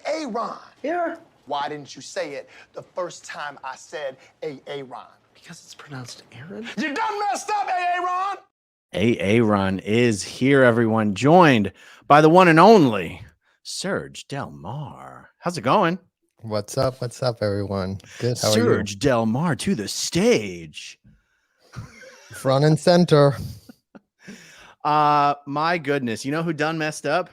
Aaron. Yeah. Why didn't you say it the first time I said Aaron? Because it's pronounced Aaron. You done messed up, Aaron. Aaron is here, everyone, joined by the one and only Serge Del Mar. How's it going? What's up? What's up, everyone? Good. How are you? Serge Del Mar to the stage. Front and center. My goodness. You know who done messed up?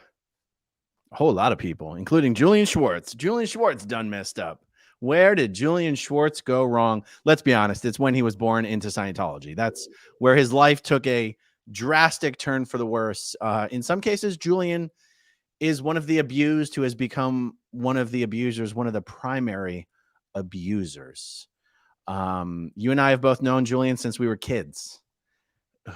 A whole lot of people, including Julian Swartz. Julian Swartz done messed up. Where did Julian Swartz go wrong? Let's be honest. It's when he was born into Scientology. That's where his life took a drastic turn for the worse. In some cases, Julian is one of the abused who has become one of the abusers, one of the primary abusers. You and I have both known Julian since we were kids.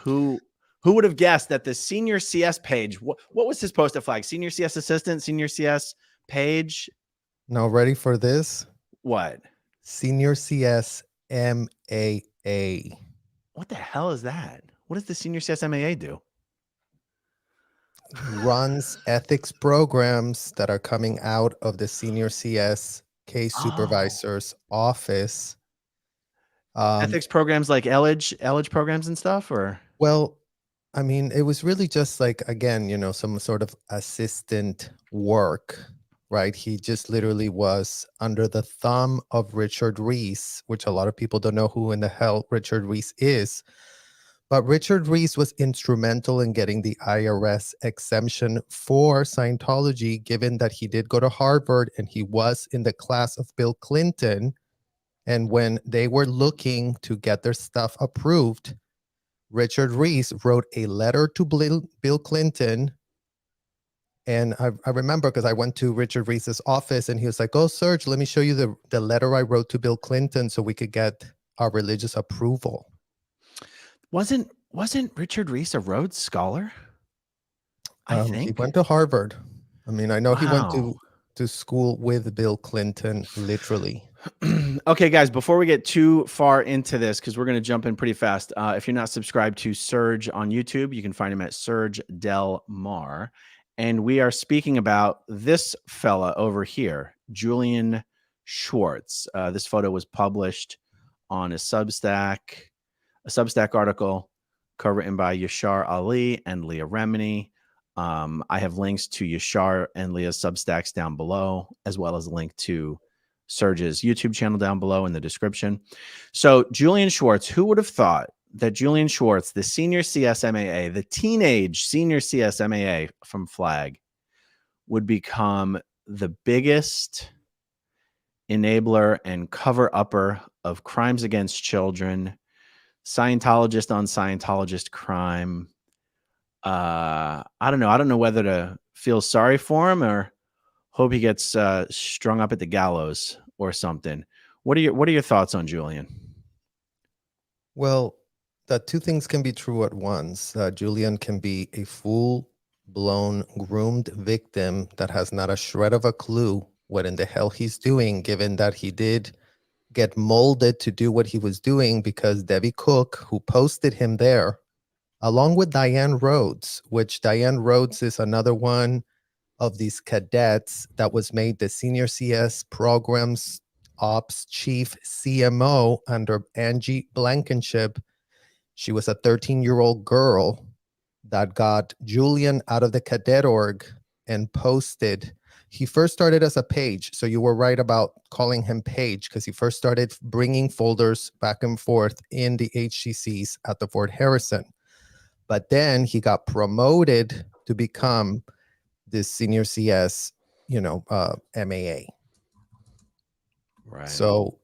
Who would have guessed that the senior CS page, what was his post-it flag? Senior CS assistant, senior CS page. Now, ready for this? What? Senior CS MAA. What the hell is that? What does the senior CS MAA do? Runs ethics programs that are coming out of the senior CS case supervisor's office. Ethics programs like Elledge programs and stuff, or? Well, I mean, it was really just like, again, you know, some sort of assistant work, right? He just literally was under the thumb of Richard Reese, which a lot of people don't know who in the hell Richard Reese is. But Richard Reese was instrumental in getting the IRS exemption for Scientology, given that he did go to Harvard and he was in the class of Bill Clinton. And when they were looking to get their stuff approved, Richard Reese wrote a letter to Bill Clinton. And I remember because I went to Richard Reese's office and he was like, oh, Serge, let me show you the letter I wrote to Bill Clinton so we could get our religious approval. Wasn't Richard Reese a Rhodes Scholar? I think he went to Harvard. I mean, I know he went Wow. to school with Bill Clinton, literally. Okay, guys, before we get too far into this, because we're going to jump in pretty fast. If you're not subscribed to Serge on YouTube, you can find him at Serge Del Mar. And we are speaking about this fella over here, Julian Swartz. This photo was published on a Substack article written by Yashar Ali and Leah Remini. I have links to Yashar and Leah's Substacks down below, as well as a link to Serge's YouTube channel down below in the description. So Julian Swartz, who would have thought that Julian Swartz, the senior CSMAA, the teenage senior CSMAA from Flag, would become the biggest enabler and cover-upper of crimes against children, Scientologist on Scientologist crime. I don't know. I don't know whether to feel sorry for him or hope he gets strung up at the gallows or something. What are your thoughts on Julian? Well, that two things can be true at once. Julian can be a full-blown groomed victim that has not a shred of a clue what in the hell he's doing, given that he did get molded to do what he was doing because Debbie Cook, who posted him there, along with Diane Rhodes, which Diane Rhodes is another one of these cadets that was made the senior CS programs ops chief CMO under Angie Blankenship. She was a 13-year-old girl that got Julian out of the cadet org and posted. He first started as a page. So you were right about calling him page because he first started bringing folders back and forth in the HCCs at the Fort Harrison. But then he got promoted to become this senior CS, MAA. Right. So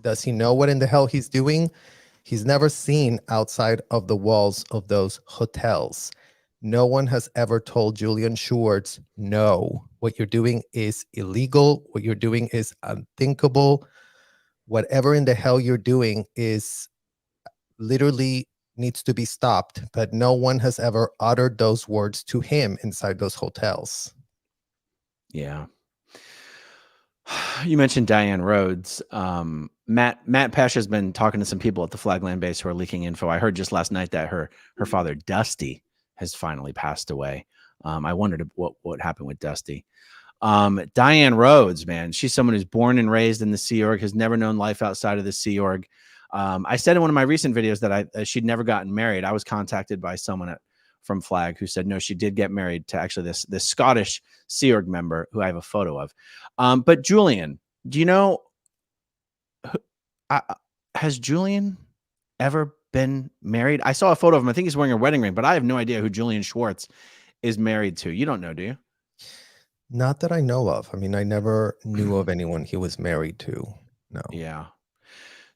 does he know what in the hell he's doing? He's never seen outside of the walls of those hotels. No one has ever told Julian Swartz, no, what you're doing is illegal. What you're doing is unthinkable. Whatever in the hell you're doing is literally needs to be stopped. But no one has ever uttered those words to him inside those hotels. Yeah. You mentioned Diane Rhodes. Matt Pesh has been talking to some people at the Flagland base who are leaking info. I heard just last night that her father, Dusty, has finally passed away. I wondered what happened with Dusty. Diane Rhodes, man, she's someone who's born and raised in the Sea Org, has never known life outside of the Sea Org. I said in one of my recent videos that she'd never gotten married. I was contacted by someone from Flag who said no, she did get married to actually this Scottish Sea Org member who I have a photo of. But Julian, do you know, has Julian ever been married? I saw a photo of him. I think he's wearing a wedding ring, but I have no idea who Julian Swartz is married to. You don't know, do you? Not that I know of. I mean, I never knew of anyone he was married to. No. Yeah.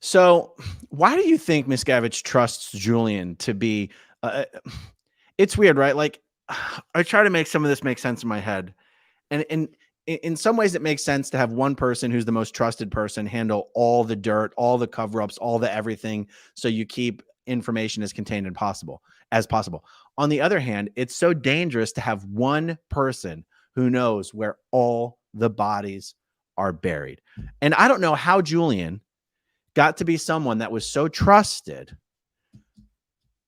So why do you think Miscavige trusts Julian to be, it's weird, right? Like I try to make some of this make sense in my head. And in some ways it makes sense to have one person who's the most trusted person handle all the dirt, all the cover-ups, all the everything. So you keep information as contained as possible. On the other hand, it's so dangerous to have one person who knows where all the bodies are buried. And I don't know how Julian got to be someone that was so trusted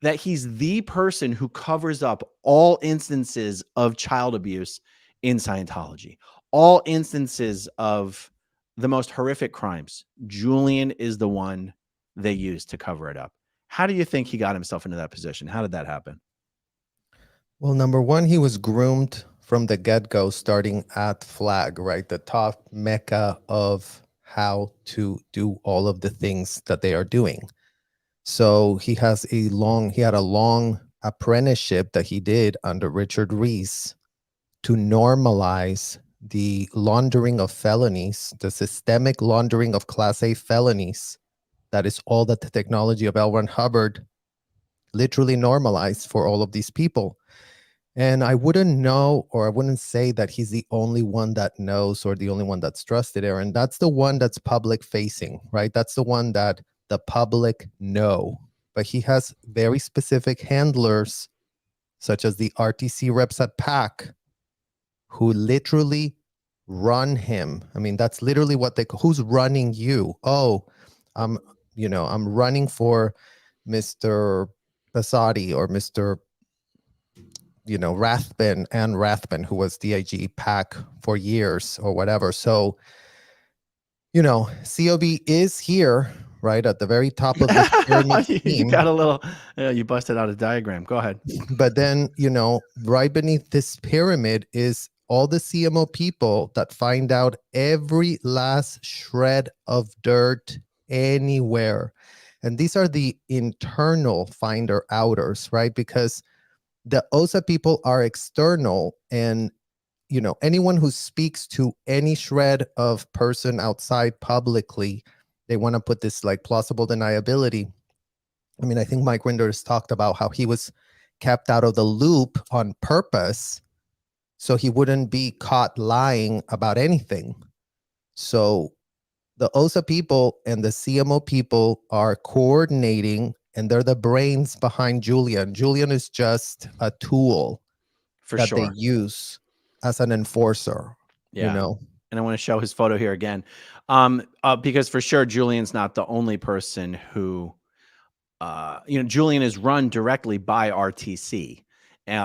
that he's the person who covers up all instances of child abuse in Scientology, all instances of the most horrific crimes. Julian is the one they use to cover it up. How do you think he got himself into that position? How did that happen? Well, number one, he was groomed from the get-go, starting at Flag, right? The top mecca of how to do all of the things that they are doing. So he had a long apprenticeship that he did under Richard Reese to normalize the laundering of felonies, the systemic laundering of Class A felonies. That is all that the technology of L. Ron Hubbard literally normalized for all of these people. And I wouldn't know, or I wouldn't say that he's the only one that knows or the only one that's trusted, Aaron. That's the one that's public facing, right? That's the one that the public know. But he has very specific handlers, such as the RTC reps at PAC, who literally run him. I mean, that's literally what who's running you? Oh, I'm running for Mr. Basadi or Mr. Rathbun, and Rathbun, who was DIG PAC for years or whatever. So, COB is here, right at the very top of this pyramid scheme. You got a little, you busted out a diagram. Go ahead. But then, right beneath this pyramid is all the CMO people that find out every last shred of dirt anywhere. And these are the internal finder outers, right? Because the OSA people are external, and anyone who speaks to any shred of person outside publicly, they want to put this like plausible deniability. I mean, I think Mike Rinders talked about how he was kept out of the loop on purpose so he wouldn't be caught lying about anything. So the OSA people and the CMO people are coordinating, and they're the brains behind Julian. Julian is just a tool that they use as an enforcer. Yeah. And I want to show his photo here again, because for sure Julian's not the only person who, Julian is run directly by RTC.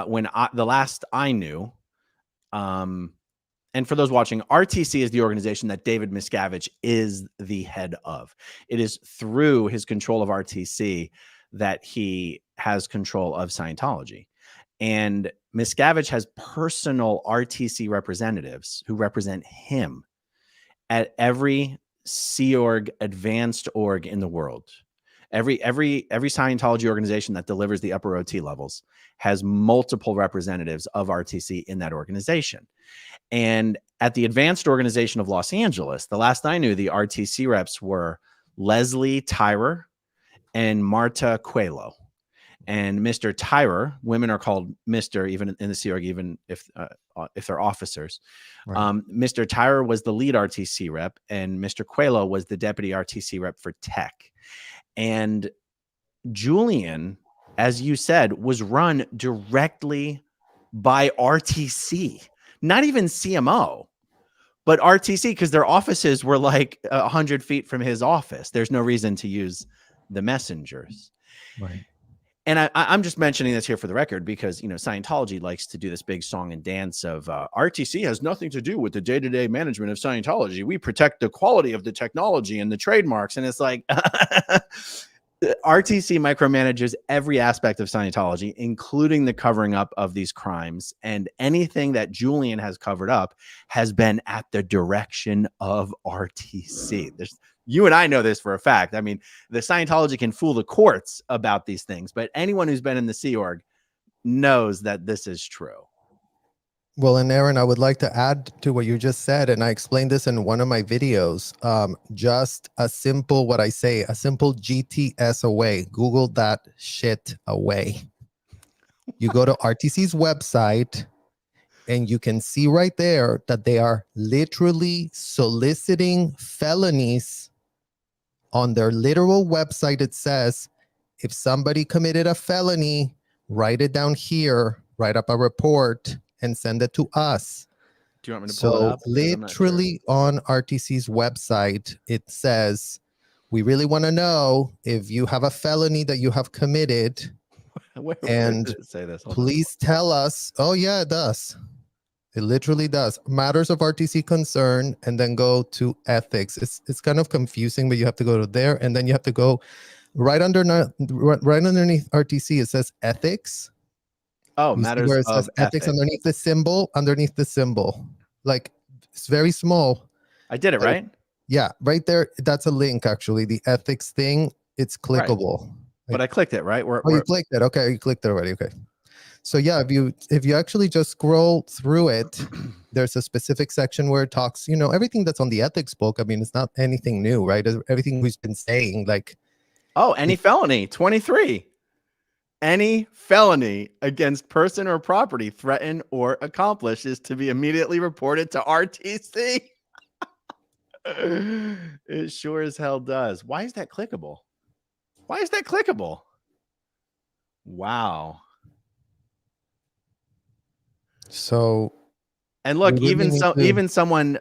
When the last I knew, and for those watching, RTC is the organization that David Miscavige is the head of. It is through his control of RTC that he has control of Scientology. And Miscavige has personal RTC representatives who represent him at every Sea Org, advanced org in the world. Every Scientology organization that delivers the upper OT levels has multiple representatives of RTC in that organization. And at the advanced organization of Los Angeles, the last I knew, the RTC reps were Leslie Tyrer and Marta Coelho. And Mr. Tyrer, women are called Mr. even in the Sea Org, even if they're officers. Right. Mr. Tyrer was the lead RTC rep, and Mr. Coelho was the deputy RTC rep for tech. And Julian, as you said, was run directly by RTC, not even CMO, but RTC, because their offices were like 100 feet from his office. There's no reason to use the messengers. Right. And I'm just mentioning this here for the record because, you know, Scientology likes to do this big song and dance of RTC has nothing to do with the day-to-day management of Scientology. We protect the quality of the technology and the trademarks. And it's like RTC micromanages every aspect of Scientology, including the covering up of these crimes. And anything that Julian has covered up has been at the direction of RTC. You and I know this for a fact. I mean, the Scientology can fool the courts about these things, but anyone who's been in the Sea Org knows that this is true. Well, and Aaron, I would like to add to what you just said, and I explained this in one of my videos. Just a simple, what I say, a simple GTS away. Google that shit away. You go to RTC's website, and you can see right there that they are literally soliciting felonies. On their literal website, it says, if somebody committed a felony, write it down here, write up a report, and send it to us. Do you want me to pull it up? Literally on RTC's website, it says, we really want to know if you have a felony that you have committed. Where And does it say this? please tell us. Oh, yeah, it does. It literally does. Matters of RTC concern, and then go to ethics. It's kind of confusing, but you have to go to there, and then you have to go right underneath RTC. It says ethics. Oh, You matters where it of says ethics underneath the symbol. Underneath the symbol, like it's very small. I did it right. Yeah, right there. That's a link actually. The ethics thing. It's clickable. Right. But I clicked it right. You clicked it. Okay, you clicked it already. Okay. So yeah, if you actually just scroll through it, there's a specific section where it talks, you know, everything that's on the ethics book. I mean, it's not anything new, right? Everything we've been saying, like, oh, any felony, 23. Any felony against person or property threatened or accomplished is to be immediately reported to RTC. It sure as hell does. Why is that clickable? Why is that clickable? Wow. So, and look, even someone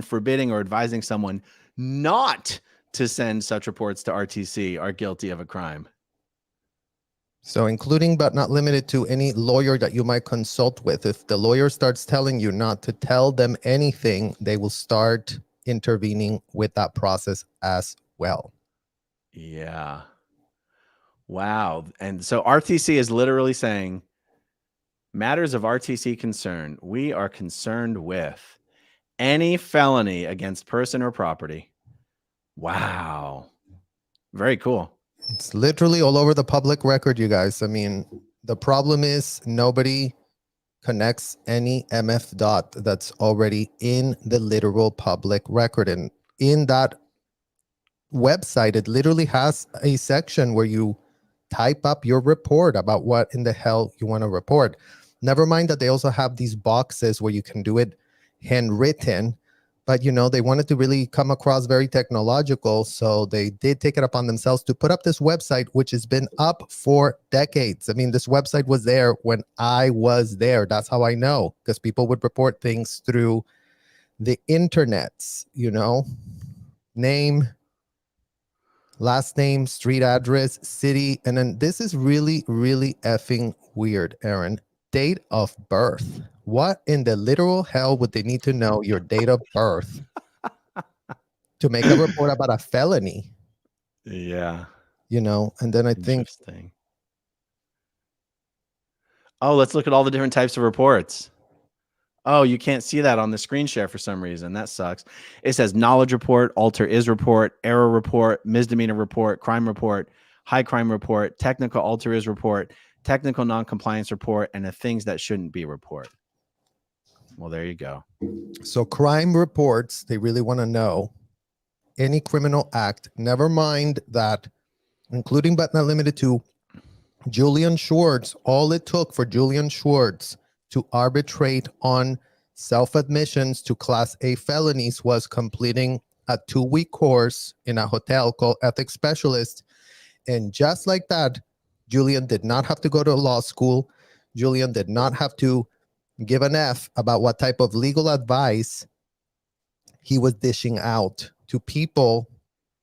forbidding or advising someone not to send such reports to RTC are guilty of a crime. So including but not limited to any lawyer that you might consult with. If the lawyer starts telling you not to tell them anything, they will start intervening with that process as well. Yeah. Wow. And so RTC is literally saying, matters of RTC concern, we are concerned with any felony against person or property. Wow. Very cool. It's literally all over the public record, you guys. I mean, the problem is nobody connects any MF dot that's already in the literal public record. And in that website, it literally has a section where you type up your report about what in the hell you want to report. Never mind that they also have these boxes where you can do it handwritten, but you know, they wanted to really come across very technological. So they did take it upon themselves to put up this website, which has been up for decades. I mean, this website was there when I was there. That's how I know, because people would report things through the internets, you know, name, last name, street address, city. And then this is really, really effing weird, Aaron. Date of birth. What in the literal hell would they need to know your date of birth to make a report about a felony? Yeah. You know, and then I think. Oh, let's look at all the different types of reports. Oh, you can't see that on the screen share for some reason. That sucks. It says knowledge report, alter is report, error report, misdemeanor report, crime report, high crime report, technical alter is report, technical non-compliance report, and the things that shouldn't be report. Well, there you go. So crime reports, they really want to know any criminal act, never mind that, including but not limited to Julian Swartz. All it took for Julian Swartz to arbitrate on self-admissions to Class A felonies was completing a 2-week course in a hotel called Ethics Specialist. And just like that, Julian did not have to go to law school. Julian did not have to give an F about what type of legal advice he was dishing out to people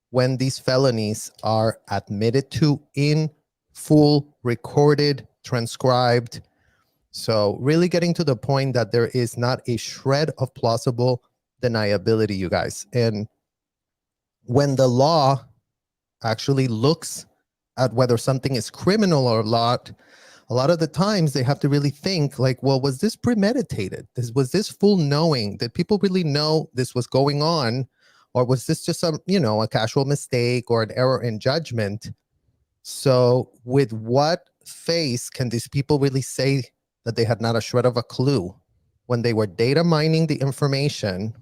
when these felonies are admitted to in full, recorded, transcribed. So really getting to the point that there is not a shred of plausible deniability, you guys. And when the law actually looks at whether something is criminal or not, a lot of the times they have to really think like, well, was this premeditated? Was this full knowing? Did people really know this was going on? Or was this just some, a casual mistake or an error in judgment? So with what face can these people really say that they had not a shred of a clue when they were data mining the information,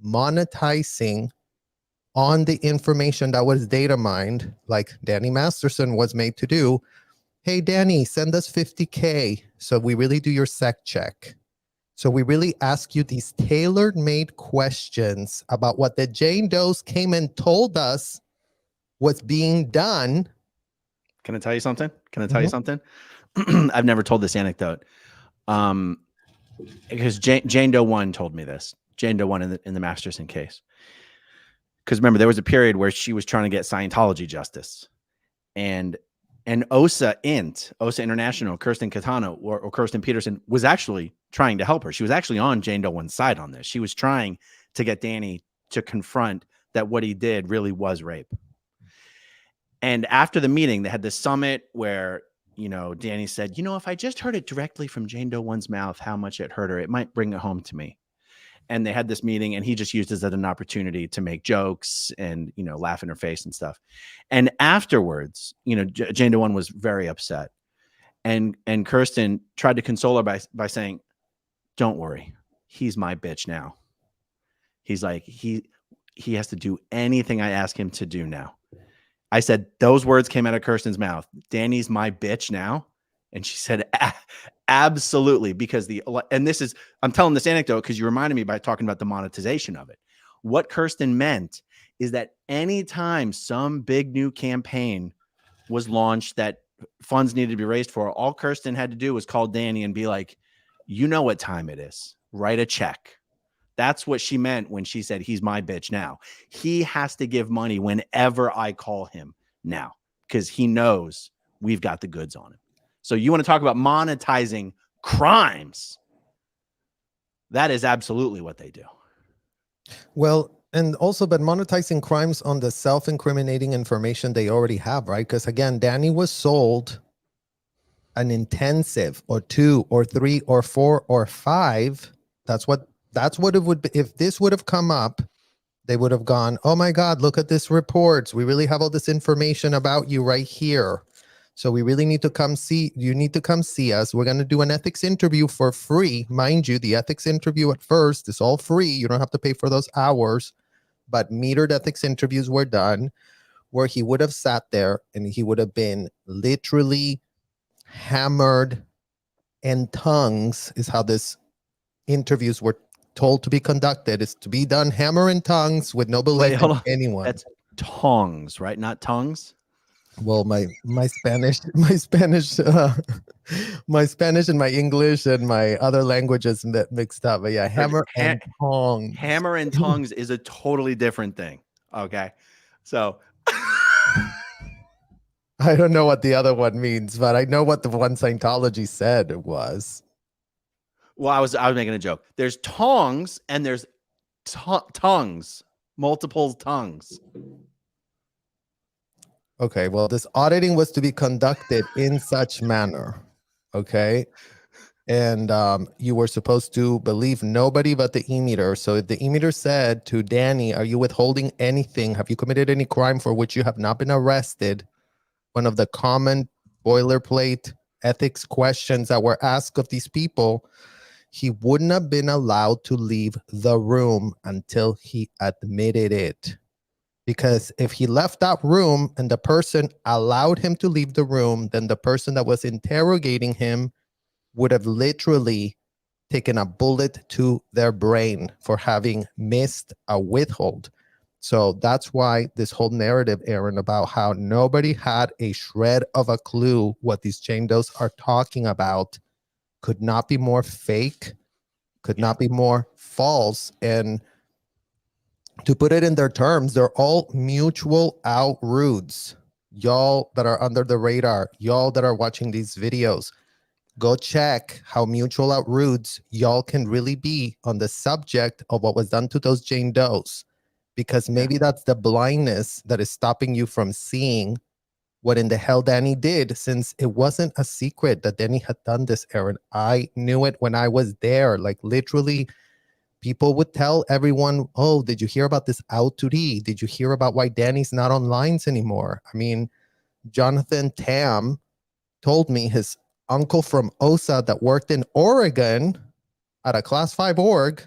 monetizing on the information that was data mined, like Danny Masterson was made to do? Hey, Danny, send us 50K. So we really do your sec check. So we really ask you these tailor-made questions about what the Jane Does came and told us was being done. Can I tell you something? I've never told this anecdote. Because Jane Doe 1 told me this. Jane Doe 1 in the Masterson case. Because remember, there was a period where she was trying to get Scientology justice. And OSA International, Kirsten Katana or Kirsten Peterson was actually trying to help her. She was actually on Jane Doe 1's side on this. She was trying to get Danny to confront that what he did really was rape. And after the meeting, they had this summit where, Danny said, if I just heard it directly from Jane Doe 1's mouth, how much it hurt her, it might bring it home to me. And they had this meeting and he just used it as an opportunity to make jokes and, laugh in her face and stuff. And afterwards, Jane Doe 1 was very upset. And Kirsten tried to console her by saying, don't worry, he's my bitch now. He's like, he has to do anything I ask him to do now. I said, those words came out of Kirsten's mouth. Danny's my bitch now. And she said, absolutely. Because I'm telling this anecdote because you reminded me by talking about the monetization of it. What Kirsten meant is that anytime some big new campaign was launched that funds needed to be raised for, all Kirsten had to do was call Danny and be like, you know what time it is. Write a check. That's what she meant when she said, he's my bitch now. He has to give money whenever I call him now because he knows we've got the goods on him. So you want to talk about monetizing crimes? That is absolutely what they do. Well, and also, but monetizing crimes on the self-incriminating information they already have, right? Because again, Danny was sold an intensive or 2 or 3 or 4 or 5. That's what it would be. If this would have come up, they would have gone, oh my God, look at this reports. We really have all this information about you right here. So we really need to come see, you need to come see us. We're going to do an ethics interview for free. Mind you, the ethics interview at first is all free. You don't have to pay for those hours, but metered ethics interviews were done where he would have sat there and he would have been literally hammered, and tongues is how this interviews were told to be conducted. It's to be done hammer and tongues with no belief in anyone. That's tongues, right? Not tongues. Well, my Spanish, my Spanish and my English and my other languages mixed up. But yeah, hammer and tongues. Hammer and tongues is a totally different thing. Okay, so I don't know what the other one means, but I know what the one Scientology said it was. Well, I was making a joke. There's tongues and there's tongues, multiple tongues. Okay, well, this auditing was to be conducted in such manner, okay? And you were supposed to believe nobody but the e-meter. So if the e-meter said to Danny, are you withholding anything? Have you committed any crime for which you have not been arrested? One of the common boilerplate ethics questions that were asked of these people, he wouldn't have been allowed to leave the room until he admitted it. Because if he left that room and the person allowed him to leave the room, then the person that was interrogating him would have literally taken a bullet to their brain for having missed a withhold. So that's why this whole narrative, Aaron, about how nobody had a shred of a clue what these Jane Does are talking about could not be more fake, could not be more false. And to put it in their terms, they're all mutual out rudes. y'all that are under the radar, y'all that are watching these videos, go check how mutual out rudes y'all can really be on the subject of what was done to those Jane Does, because maybe that's the blindness that is stopping you from seeing what in the hell Danny did, since it wasn't a secret that Danny had done this, Aaron. I knew it when I was there. Like literally, people would tell everyone, oh, did you hear about this autori? Did you hear about why Danny's not on lines anymore? I mean, Jonathan Tam told me his uncle from OSA that worked in Oregon at a class 5 org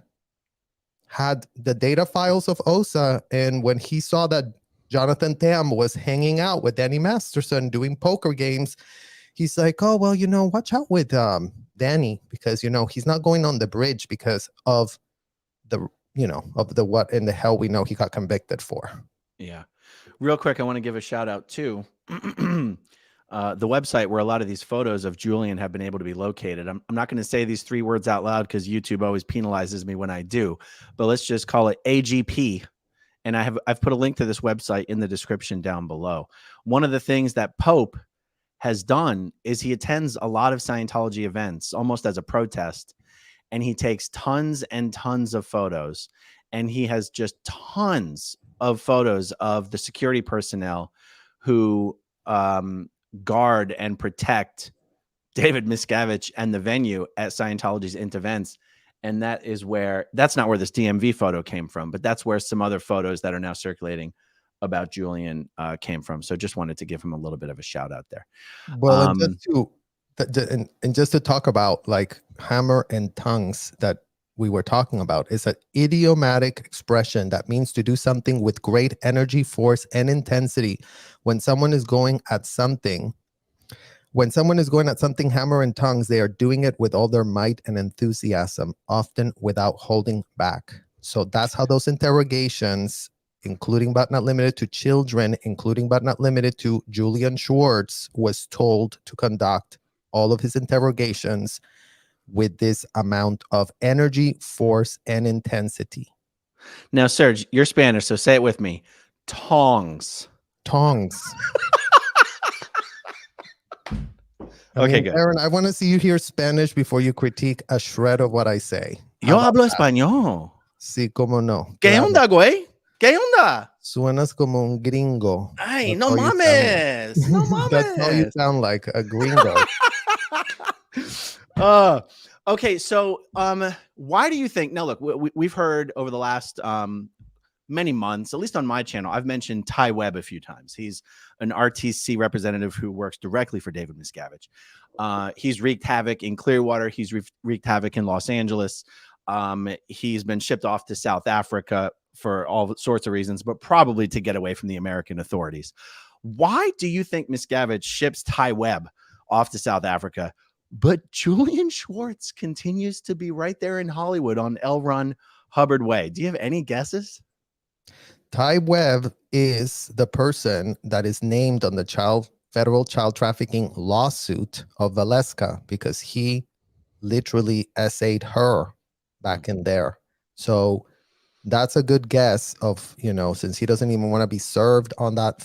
had the data files of OSA. And when he saw that Jonathan Tam was hanging out with Danny Masterson doing poker games, he's like, oh, well, watch out with Danny, because, he's not going on the bridge because of the, of the what in the hell we know he got convicted for. Yeah. Real quick, I want to give a shout out to the website where a lot of these photos of Julian have been able to be located. I'm not going to say these 3 words out loud because YouTube always penalizes me when I do, but let's just call it AGP. And I've put a link to this website in the description down below. One of the things that Pope has done is he attends a lot of Scientology events almost as a protest, and he takes tons and tons of photos, and he has just tons of photos of the security personnel who guard and protect David Miscavige and the venue at Scientology's events. And that's not where this DMV photo came from, but that's where some other photos that are now circulating about Julian came from. So just wanted to give him a little bit of a shout out there. Well, and just to talk about like hammer and tongues that we were talking about, is an idiomatic expression that means to do something with great energy, force, and intensity. When someone is going at something, hammer and tongues, they are doing it with all their might and enthusiasm, often without holding back. So that's how those interrogations, including but not limited to children, including but not limited to Julian Swartz, was told to conduct all of his interrogations with this amount of energy, force, and intensity. Now, Serge, you're Spanish, so say it with me. Tongs. Okay, good. Aaron, I want to see you hear Spanish before you critique a shred of what I say. Yo hablo español. Sí, cómo no. ¿Qué onda, güey? ¿Qué onda? Suenas como un gringo. Ay, no mames. No mames. That's all you sound like, a gringo. Okay, so why do you think? Now, look, we've heard over the last many months, at least on my channel, I've mentioned Ty Webb a few times. He's an RTC representative who works directly for David Miscavige. He's wreaked havoc in Clearwater. He's wreaked havoc in Los Angeles. He's been shipped off to South Africa for all sorts of reasons, but probably to get away from the American authorities. Why do you think Miscavige ships Ty Webb off to South Africa, but Julian Swartz continues to be right there in Hollywood on L. Ron Hubbard Way? Do you have any guesses? Ty Webb is the person that is named on the federal child trafficking lawsuit of Valeska, because he literally essayed her back in there. So that's a good guess of, since he doesn't even want to be served on that,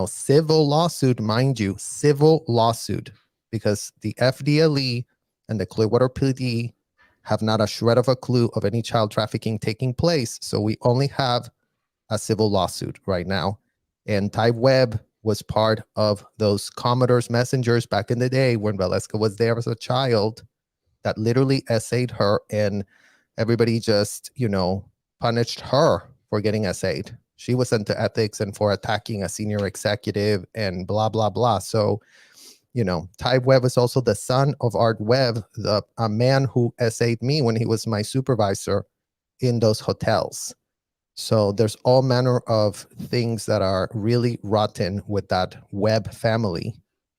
civil lawsuit, mind you, civil lawsuit, because the FDLE and the Clearwater PD have not a shred of a clue of any child trafficking taking place. So we only have a civil lawsuit right now. And Ty Webb was part of those Commodore's messengers back in the day when Valeska was there as a child, that literally essayed her, and everybody just, punished her for getting essayed. She was sent to ethics and for attacking a senior executive and blah, blah, blah. So, Ty Webb is also the son of Art Webb, a man who essayed me when he was my supervisor in those hotels. So there's all manner of things that are really rotten with that Webb family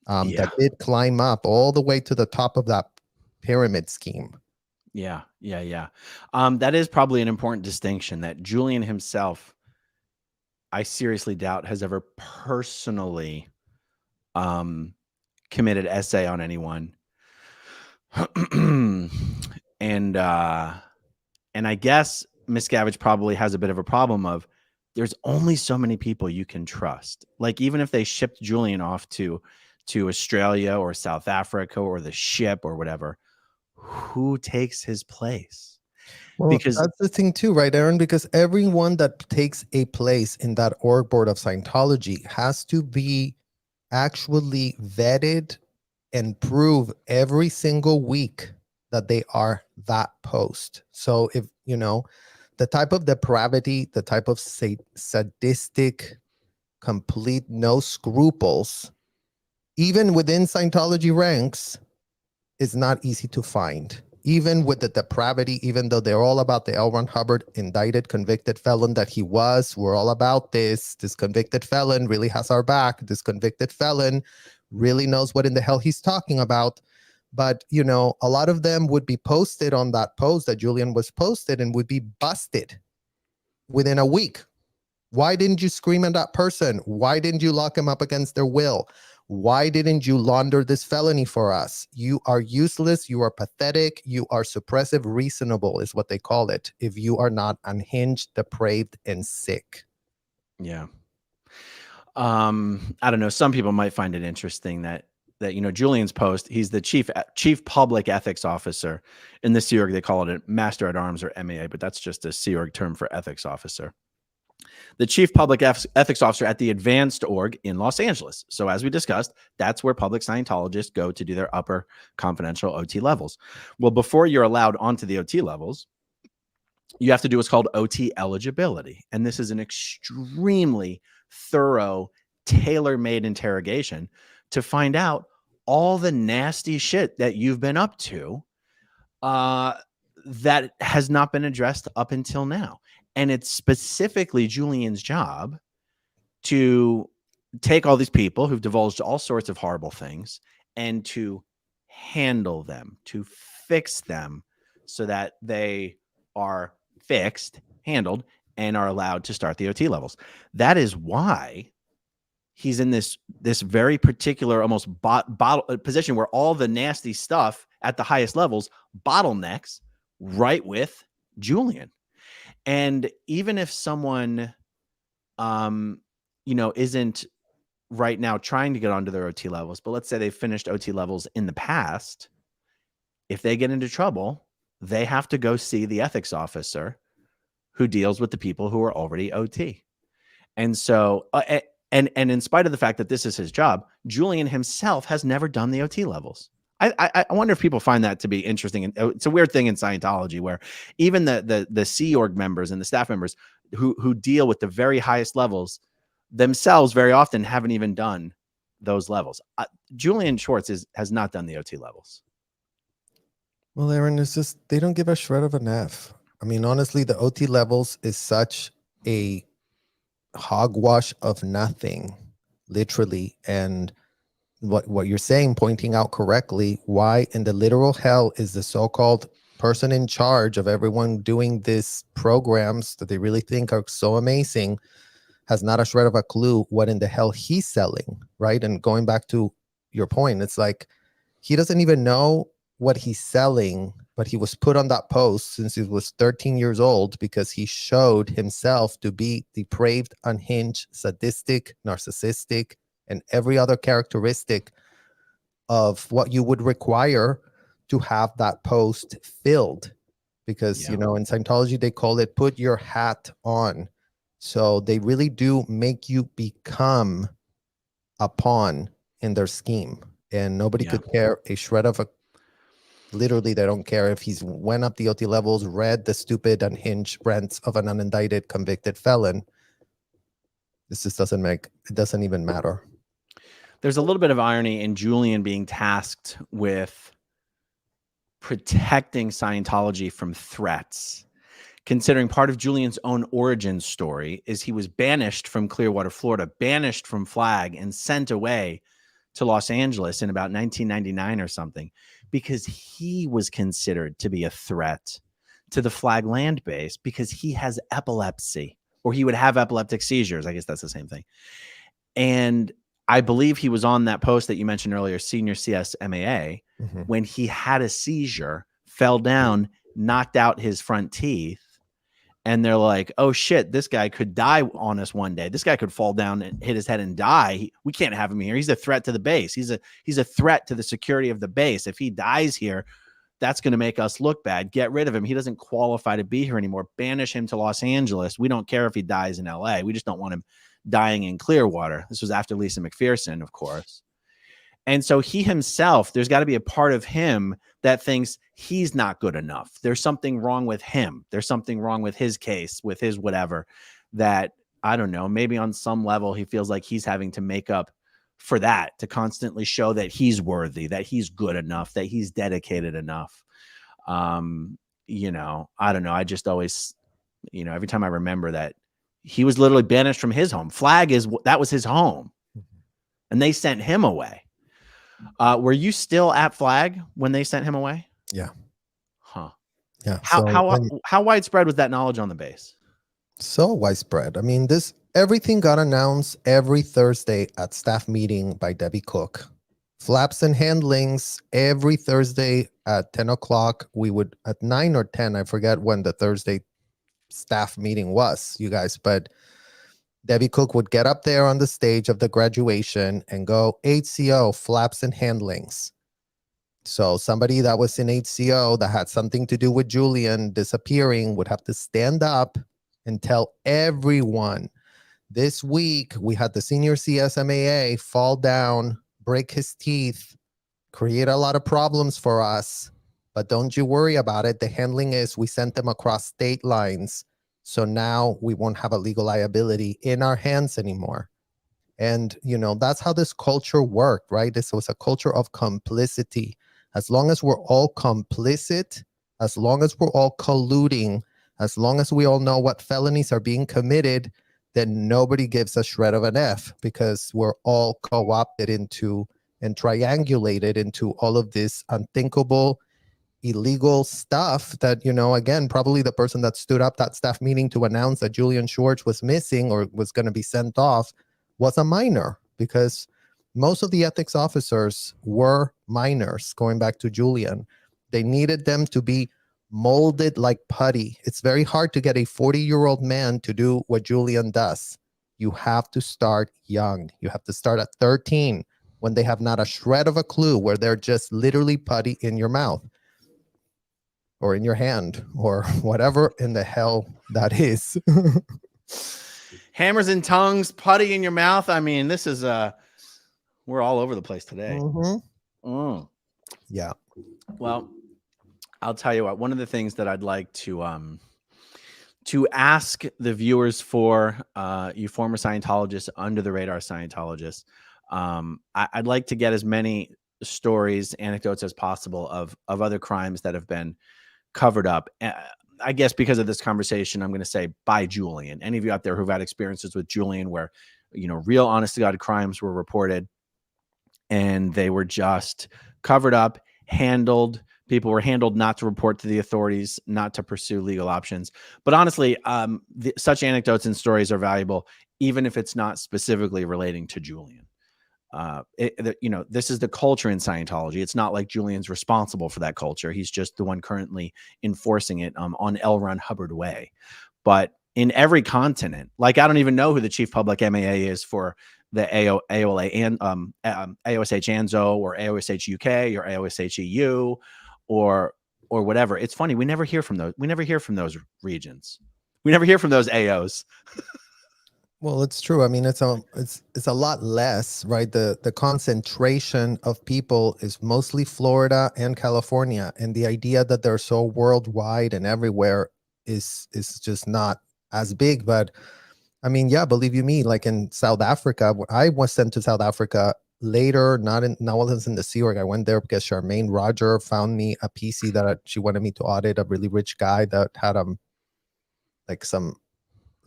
that did climb up all the way to the top of that pyramid scheme. Yeah. That is probably an important distinction, that Julian himself, I seriously doubt, has ever personally committed essay on anyone. And I guess Miscavige probably has a bit of a problem of, there's only so many people you can trust. Like, even if they shipped Julian off to Australia or South Africa or the ship or whatever, who takes his place? Well, Because that's the thing too, right, Aaron? Because everyone that takes a place in that org board of Scientology has to be actually vetted and prove every single week that they are that post. So if, you know, the type of depravity, the type of sadistic, complete no scruples, even within Scientology ranks, is not easy to find. Even with the depravity, even though they're all about the L. Ron Hubbard indicted convicted felon that he was, we're all about this. This convicted felon really has our back. This convicted felon really knows what in the hell he's talking about. But, you know, a lot of them would be posted on that post that Julian was posted and would be busted within a week. Why didn't you scream at that person? Why didn't you lock him up against their will? Why didn't you launder this felony for us? You are useless. You are pathetic. You are suppressive reasonable is what they call it. If you are not unhinged, depraved, and sick. yeah. I don't know. Some people might find it interesting that you know, Julian's post, he's the chief public ethics officer in the Sea Org. They call it a master at arms or MAA, but that's just a Sea Org term for ethics officer. The chief public ethics officer at the advanced org in Los Angeles. So as we discussed, that's where public Scientologists go to do their upper confidential OT levels. Well, before you're allowed onto the OT levels, you have to do what's called OT eligibility. And this is an extremely thorough, tailor-made interrogation to find out all the nasty shit that you've been up to that has not been addressed up until now. And it's specifically Julian's job to take all these people who've divulged all sorts of horrible things and to handle them, to fix them so that they are fixed, handled, and are allowed to start the OT levels. That is why he's in this very particular, almost bottle position where all the nasty stuff at the highest levels bottlenecks right with Julian. And even if someone, you know, isn't right now trying to get onto their OT levels, but let's say they've finished OT levels in the past, if they get into trouble, they have to go see the ethics officer who deals with the people who are already OT. And so, and in spite of the fact that this is his job, Julian himself has never done the OT levels. I wonder if people find that to be interesting. And it's a weird thing in Scientology where even the Sea Org members and the staff members who deal with the very highest levels themselves very often haven't even done those levels. Julian Swartz has not done the OT levels. Well, Aaron, it's just they don't give a shred of an F. I mean, honestly, the OT levels is such a hogwash of nothing, literally. And what you're saying, pointing out correctly, why in the literal hell is the so-called person in charge of everyone doing these programs that they really think are so amazing has not a shred of a clue what in the hell he's selling, right? And going back to your point, it's like he doesn't even know what he's selling, but he was put on that post since he was 13 years old because he showed himself to be depraved, unhinged, sadistic, narcissistic, and every other characteristic of what you would require to have that post filled. Because, you know, in Scientology, they call it put your hat on. So they really do make you become a pawn in their scheme. And nobody could care a shred of a, literally, they don't care if he's went up the OT levels, read the stupid, unhinged rants of an unindicted convicted felon. This just it doesn't even matter. There's a little bit of irony in Julian being tasked with protecting Scientology from threats, considering part of Julian's own origin story is he was banished from Clearwater, Florida, banished from Flag, and sent away to Los Angeles in about 1999 or something, because he was considered to be a threat to the Flag land base because he has epilepsy, or he would have epileptic seizures. I guess that's the same thing. And I believe he was on that post that you mentioned earlier, senior CS MAA, when he had a seizure, fell down, knocked out his front teeth, and they're like, oh shit, this guy could die on us one day. This guy could fall down and hit his head and die. We can't have him here. He's a threat to the base. He's a threat to the security of the base. If he dies here, that's going to make us look bad. Get rid of him. He doesn't qualify to be here anymore. Banish him to Los Angeles. We don't care if he dies in LA. We just don't want him dying in Clearwater. This was after Lisa McPherson, of course. And so he himself, there's got to be a part of him that thinks he's not good enough. There's something wrong with him. There's something wrong with his case, with his whatever, that, I don't know, maybe on some level he feels like he's having to make up for that, to constantly show that he's worthy, that he's good enough, that he's dedicated enough. You know, I don't know. I just always, you know, every time I remember that he was literally banished from his home. That was his home. And they sent him away. Were you still at Flag when they sent him away? Yeah. Huh. Yeah. How widespread was that knowledge on the base? So widespread. I mean, everything got announced every Thursday at staff meeting by Debbie Cook. Flaps and handlings every Thursday at 10 o'clock. We would at 9 or 10. I forget when the Thursday staff meeting was, you guys, but Debbie Cook would get up there on the stage of the graduation and go, HCO, flaps and handlings. So somebody that was in HCO that had something to do with Julian disappearing would have to stand up and tell everyone, this week we had the senior CSMAA fall down, break his teeth, create a lot of problems for us, but don't you worry about it. The handling is we sent them across state lines. So now we won't have a legal liability in our hands anymore. And, you know, that's how this culture worked, right? This was a culture of complicity. As long as we're all complicit, as long as we're all colluding, as long as we all know what felonies are being committed, then nobody gives a shred of an F, because we're all co-opted into and triangulated into all of this unthinkable, illegal stuff that, you know, again, probably the person that stood up that staff meeting to announce that Julian Swartz was missing or was going to be sent off was a minor, because most of the ethics officers were minors. Going back to Julian, they needed them to be molded like putty. It's very hard to get a 40-year-old man to do what Julian does. You have to start young. You have to start at 13 when they have not a shred of a clue, where they're just literally putty in your mouth or in your hand or whatever in the hell that is. Hammers and tongues, putty in your mouth. I mean, this is we're all over the place today. Yeah. Well, I'll tell you what, one of the things that I'd like to ask the viewers for, you former Scientologists, under the radar Scientologists, I'd like to get as many stories, anecdotes as possible of other crimes that have been covered up. I guess because of this conversation, I'm going to say by Julian. Any of you out there who've had experiences with Julian where, you know, real honest to God crimes were reported and they were just covered up, handled. People were handled not to report to the authorities, not to pursue legal options. But honestly, such anecdotes and stories are valuable, even if it's not specifically relating to Julian. You know, this is the culture in Scientology. It's not like Julian's responsible for that culture. He's just the one currently enforcing it on L. Ron Hubbard way. But in every continent, like I don't even know who the chief public MAA is for the AOLA and AOSH ANZO or AOSH UK or AOSH EU or whatever. It's funny. We never hear from those. We never hear from those regions. We never hear from those AOs. Well, it's true. I mean, it's a lot less, right? The concentration of people is mostly Florida and California, and the idea that they're so worldwide and everywhere is just not as big. But I mean, yeah, believe you me, like in South Africa, I was sent to South Africa later, not while I was in the Sea Org. I went there because Charmaine Roger found me a PC that she wanted me to audit, a really rich guy that had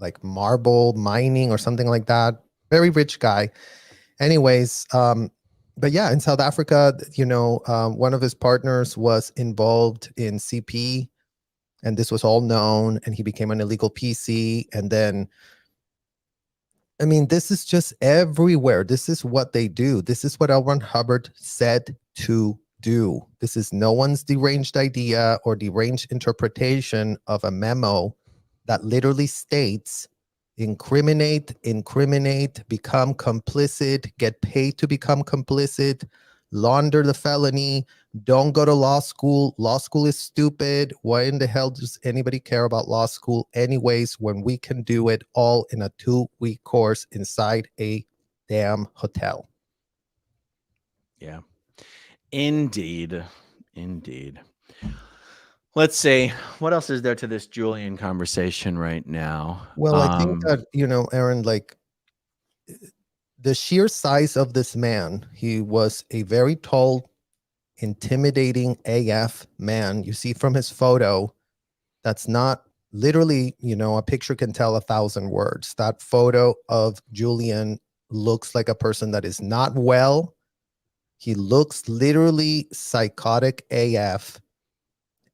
like marble mining or something like that. Very rich guy. Anyways, but yeah, in South Africa, you know, one of his partners was involved in CP, and this was all known, and he became an illegal PC. And then, I mean, this is just everywhere. This is what they do. This is what L. Ron Hubbard said to do. This is no one's deranged idea or deranged interpretation of a memo. that literally states incriminate, become complicit, get paid to become complicit, launder the felony, don't go to law school. Law school is stupid. Why in the hell does anybody care about law school anyways when we can do it all in a 2-week course inside a damn hotel? Yeah, indeed. Indeed. Let's see. What else is there to this Julian conversation right now? Well, I think that, Aaron, like the sheer size of this man, he was a very tall, intimidating AF man. You see from his photo, that's not literally, a picture can tell 1,000 words. That photo of Julian looks like a person that is not well. He looks literally psychotic AF.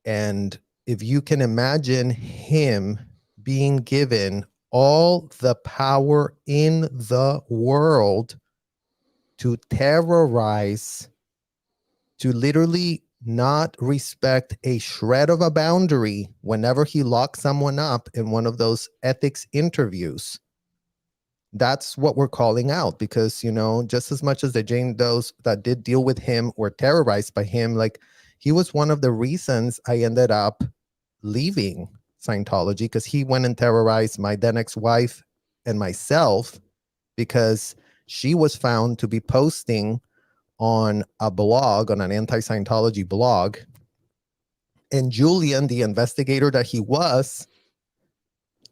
And if you can imagine him being given all the power in the world to terrorize, to literally not respect a shred of a boundary whenever he locks someone up in one of those ethics interviews. That's what we're calling out, because, just as much as the Jane Does that did deal with him were terrorized by him, like he was one of the reasons I ended up leaving Scientology, because he went and terrorized my then ex-wife and myself, because she was found to be posting on a blog, on an anti-Scientology blog. And Julian, the investigator that he was,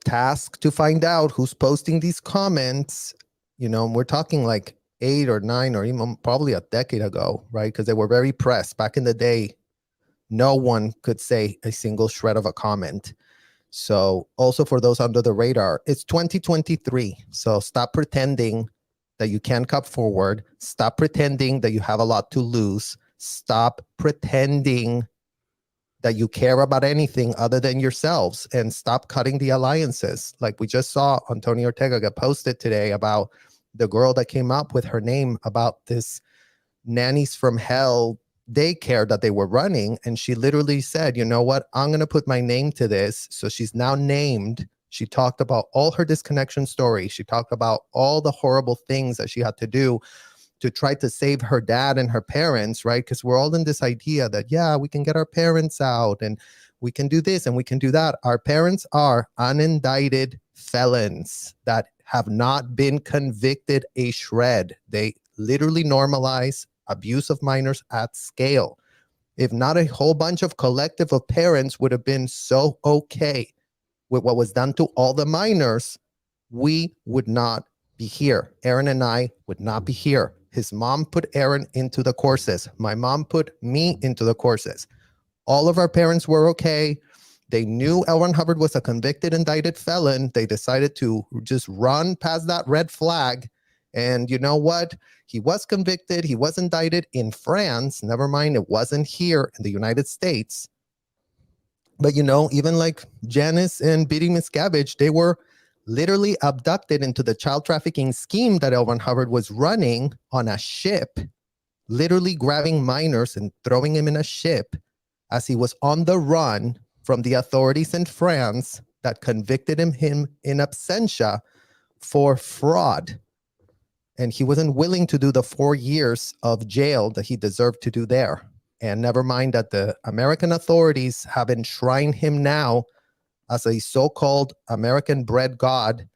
tasked to find out who's posting these comments. We're talking like 8 or 9 or even probably a decade ago, right? Because they were very pressed. Back in the day, no one could say a single shred of a comment. So also for those under the radar, it's 2023. So stop pretending that you can't come forward. Stop pretending that you have a lot to lose. Stop pretending that you care about anything other than yourselves, and stop cutting the alliances. Like we just saw Antonio Ortega get posted today about the girl that came up with her name about this nannies from hell daycare that they were running. And she literally said, you know what, I'm going to put my name to this. So she's now named. She talked about all her disconnection story. She talked about all the horrible things that she had to do to try to save her dad and her parents, right? Because we're all in this idea that, yeah, we can get our parents out and we can do this and we can do that. Our parents are unindicted felons that have not been convicted a shred. They literally normalize abuse of minors at scale. If not, a whole bunch of collective of parents would have been so okay with what was done to all the minors, we would not be here. Aaron and I would not be here. His mom put Aaron into the courses. My mom put me into the courses. All of our parents were okay. They knew L. Ron Hubbard was a convicted, indicted felon. They decided to just run past that red flag. And you know what? He was convicted. He was indicted in France. Never mind, it wasn't here in the United States. But, even like Janice and Biddy Miscavige, they were literally abducted into the child trafficking scheme that L. Ron Hubbard was running on a ship, literally grabbing minors and throwing him in a ship as he was on the run from the authorities in France that convicted him in absentia for fraud. And he wasn't willing to do the 4 years of jail that he deserved to do there. And never mind that the American authorities have enshrined him now as a so-called American-bred god,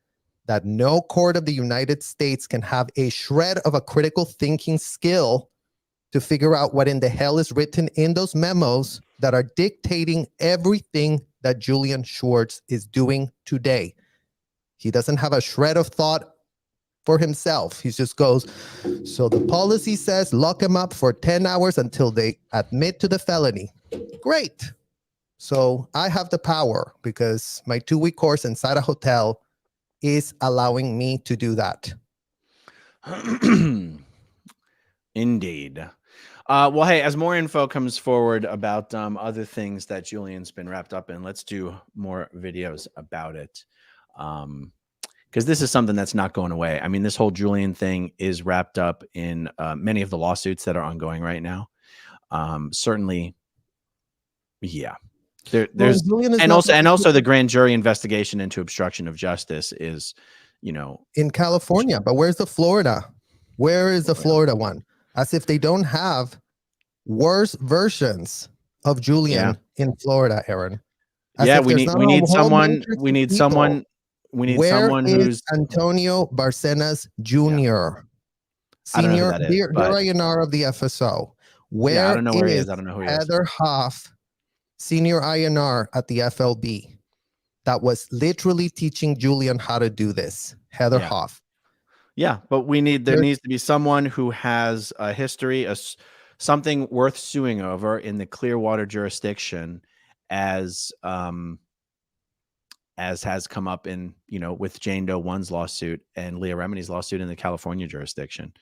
that no court of the United States can have a shred of a critical thinking skill to figure out what in the hell is written in those memos that are dictating everything that Julian Swartz is doing today. He doesn't have a shred of thought for himself. He just goes, so the policy says lock him up for 10 hours until they admit to the felony. Great. So I have the power because my 2-week course inside a hotel is allowing me to do that. Indeed. Well, hey, as more info comes forward about other things that Julian's been wrapped up in, let's do more videos about it. Because this is something that's not going away. I mean, this whole Julian thing is wrapped up in many of the lawsuits that are ongoing right now. Certainly, yeah. There's Julian is and not also the grand jury investigation into obstruction of justice is, you know, in California, but where's the Florida? Where is the Florida one? As if they don't have worse versions of Julian in Florida, Aaron. As yeah, if there's not a whole matrix we of need people. someone Where is who's Antonio Barcenas Jr.? I don't know who Senior that is, dear but INR of the FSO. yeah, I Where don't know where he is is. I don't know who he is. Heather Hoff, senior INR at the FLB, that was literally teaching Julian how to do this? Heather Yeah. Hoff. Yeah, but there needs to be someone who has a history, something worth suing over in the Clearwater jurisdiction, as has come up in, you know, with Jane Doe 1's lawsuit and Leah Remini's lawsuit in the California jurisdiction.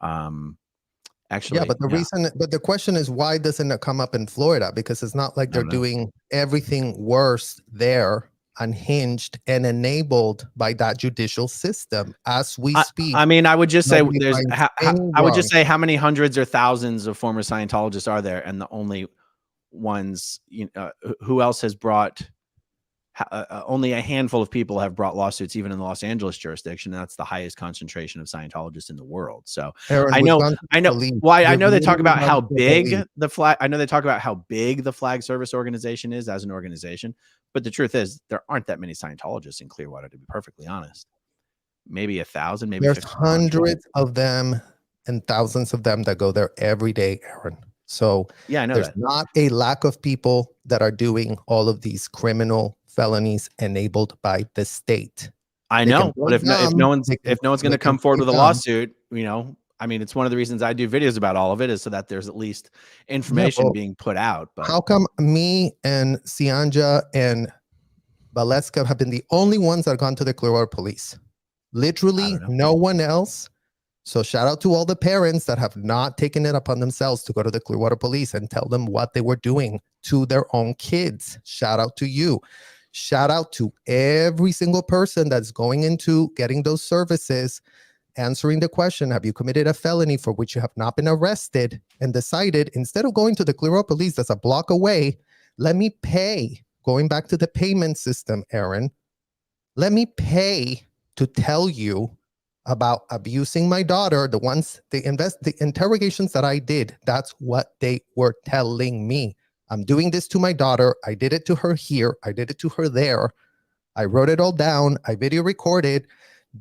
Actually, Yeah, but the question is, why doesn't it come up in Florida? Because it's not like they're doing everything worse there, unhinged and enabled by that judicial system as we speak. I mean, I would just say I would just say how many hundreds or thousands of former Scientologists are there, and the only ones, who else has brought? Only a handful of people have brought lawsuits, even in the Los Angeles jurisdiction. And that's the highest concentration of Scientologists in the world. So Aaron, I know. Why? I know they talk about how big the flag. I know they talk about how big the Flag Service organization is as an organization. But the truth is, there aren't that many Scientologists in Clearwater, to be perfectly honest. Maybe 1,000, maybe there's hundreds of them and thousands of them that go there every day, Aaron. So yeah, I know there's not a lack of people that are doing all of these criminal felonies enabled by the state. I know, but if no one's going to come forward with a lawsuit, you know, I mean, it's one of the reasons I do videos about all of it, is so that there's at least information being put out. But how come me and Sianja and Valeska have been the only ones that have gone to the Clearwater police? Literally no one else. So shout out to all the parents that have not taken it upon themselves to go to the Clearwater police and tell them what they were doing to their own kids. Shout out to you. Shout out to every single person that's going into getting those services, answering the question, have you committed a felony for which you have not been arrested, and decided, instead of going to the Clearwater police that's a block away, let me pay. Going back to the payment system, Aaron, let me pay to tell you about abusing my daughter. The interrogations that I did, that's what they were telling me. I'm doing this to my daughter. I did it to her here. I did it to her there. I wrote it all down. I video recorded.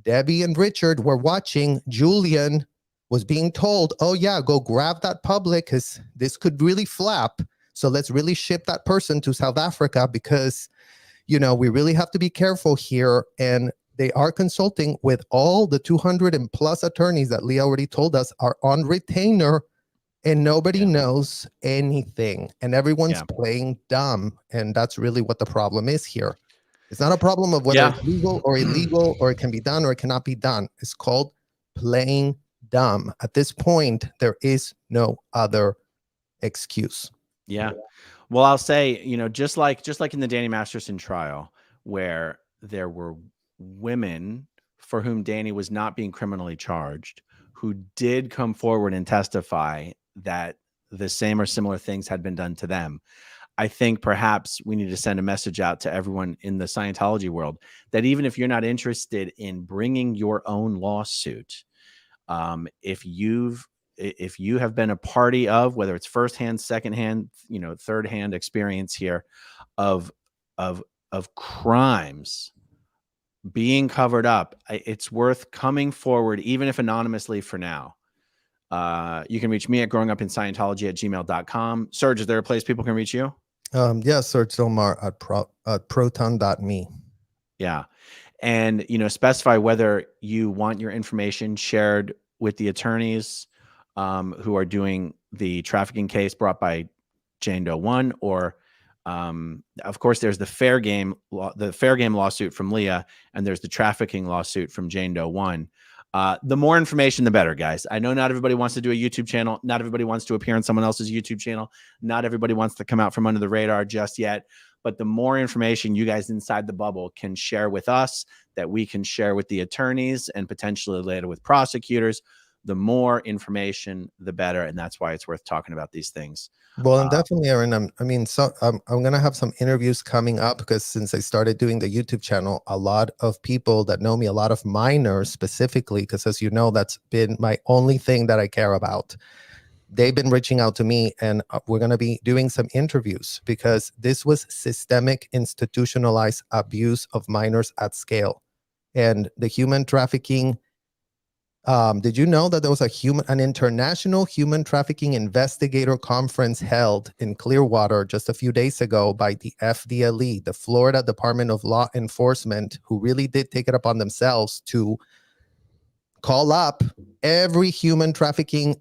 Debbie and Richard were watching. Julian was being told, oh yeah, go grab that public because this could really flap. So let's really ship that person to South Africa because, you know, we really have to be careful here. And they are consulting with all the 200 and plus attorneys that Leah already told us are on retainer, and nobody knows anything, and everyone's playing dumb. And that's really what the problem is here. It's not a problem of whether it's legal or illegal, or it can be done or it cannot be done. It's called playing dumb. At this point, there is no other excuse. Yeah. Well, I'll say, you know, just like in the Danny Masterson trial, where there were women for whom Danny was not being criminally charged, who did come forward and testify that the same or similar things had been done to them. I think perhaps we need to send a message out to everyone in the Scientology world that even if you're not interested in bringing your own lawsuit, if you have been a party of, whether it's firsthand, secondhand, you know, third-hand experience here of crimes being covered up, it's worth coming forward, even if anonymously for now. You can reach me at growingupinscientology@gmail.com. Serge, is there a place people can reach you? Yeah, Serge Dilmar at proton.me. Yeah. And, you know, specify whether you want your information shared with the attorneys who are doing the trafficking case brought by Jane Doe 1, or of course, there's the fair game lawsuit from Leah, and there's the trafficking lawsuit from Jane Doe 1. The more information, the better, guys. I know not everybody wants to do a YouTube channel. Not everybody wants to appear on someone else's YouTube channel. Not everybody wants to come out from under the radar just yet. But the more information you guys inside the bubble can share with us, that we can share with the attorneys and potentially later with prosecutors, the more information, the better. And that's why it's worth talking about these things. Well, and definitely, Aaron, I'm going to have some interviews coming up because since I started doing the YouTube channel, a lot of people that know me, a lot of minors specifically, because as you know, that's been my only thing that I care about. They've been reaching out to me, and we're going to be doing some interviews because this was systemic, institutionalized abuse of minors at scale. And the human trafficking, did you know that there was an international human trafficking investigator conference held in Clearwater just a few days ago by the FDLE, the Florida Department of Law Enforcement, who really did take it upon themselves to call up every human trafficking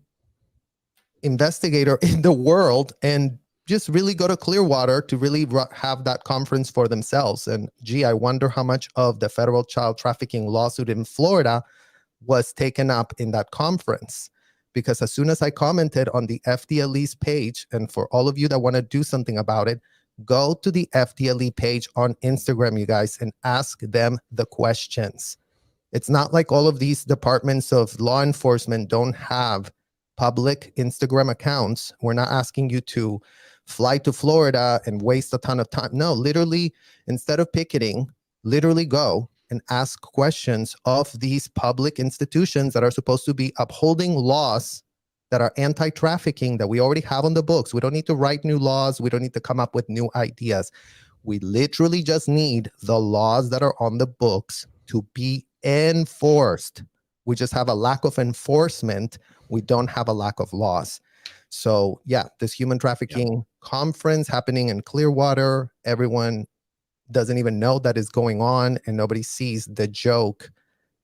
investigator in the world and just really go to Clearwater to really have that conference for themselves. And gee, I wonder how much of the federal child trafficking lawsuit in Florida was taken up in that conference. Because as soon as I commented on the FDLE's page, and for all of you that want to do something about it, go to the FDLE page on Instagram, you guys, and ask them the questions. It's not like all of these departments of law enforcement don't have public Instagram accounts. We're not asking you to fly to Florida and waste a ton of time. No, literally, instead of picketing, literally go and ask questions of these public institutions that are supposed to be upholding laws that are anti-trafficking that we already have on the books. We don't need to write new laws. We don't need to come up with new ideas. We literally just need the laws that are on the books to be enforced. We just have a lack of enforcement. We don't have a lack of laws. So yeah, this human trafficking conference happening in Clearwater, everyone doesn't even know that is going on, and nobody sees the joke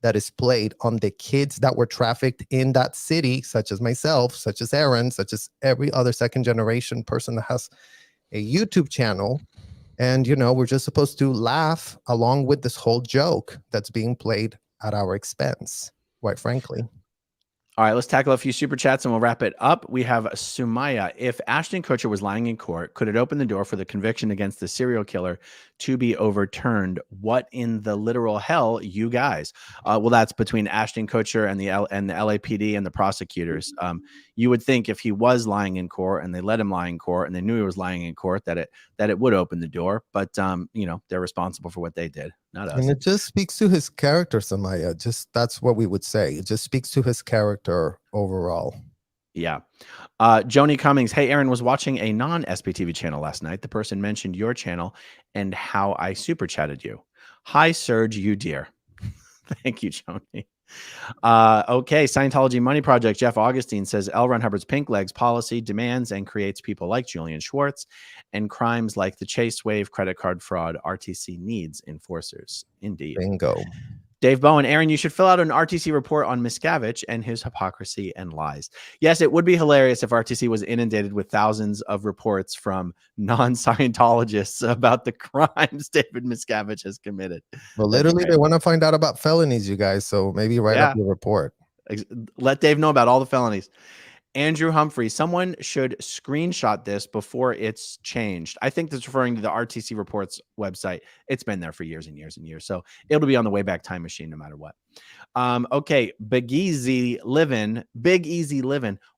that is played on the kids that were trafficked in that city, such as myself, such as Aaron, such as every other second generation person that has a YouTube channel. And, you know, we're just supposed to laugh along with this whole joke that's being played at our expense, quite frankly. All right, let's tackle a few super chats and we'll wrap it up. We have Sumaya. If Ashton Kutcher was lying in court, could it open the door for the conviction against the serial killer to be overturned? What in the literal hell, you guys? Well, that's between Ashton Kutcher and the LAPD and the prosecutors. You would think if he was lying in court and they let him lie in court and they knew he was lying in court that it would open the door. But you know, they're responsible for what they did, not us. And it just speaks to his character, Samaya. Just that's what we would say. It just speaks to his character overall. Yeah. Joni Cummings. Hey, Aaron, was watching a non-SPTV channel last night. The person mentioned your channel and how I super chatted you. Hi, Serge, you dear. Thank you, Joni. Okay. Scientology Money Project. Jeff Augustine says L. Ron Hubbard's pink legs policy demands and creates people like Julian Swartz, and crimes like the Chase Wave credit card fraud. RTC needs enforcers. Indeed. Bingo. Dave Bowen, Aaron, you should fill out an RTC report on Miscavige and his hypocrisy and lies. Yes, it would be hilarious if RTC was inundated with thousands of reports from non-Scientologists about the crimes David Miscavige has committed. Well, literally, they want to find out about felonies, you guys. So maybe write up your report. Let Dave know about all the felonies. Andrew Humphrey, someone should screenshot this before it's changed. I think that's referring to the RTC Reports website. It's been there for years and years and years. So it'll be on the Wayback Time Machine no matter what. Okay, Big Easy Livin'.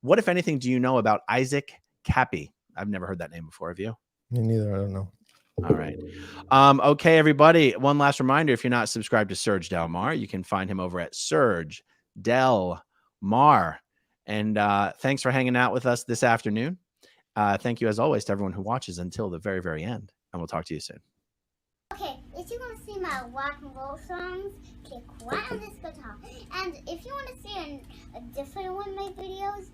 What, if anything, do you know about Isaac Cappy? I've never heard that name before. Have you? Me neither. I don't know. All right. Okay, everybody. One last reminder. If you're not subscribed to Serge Del Mar, you can find him over at Serge Del Mar. And thanks for hanging out with us this afternoon. Thank you, as always, to everyone who watches until the very, very end. And we'll talk to you soon. Okay, if you want to see my rock and roll songs, click right on this guitar. And if you want to see a different one of my videos,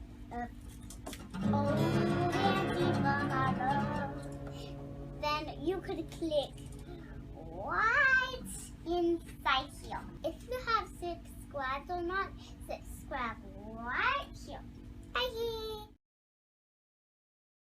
then you could click right inside here. If you have subscribed or not, subscribe right here.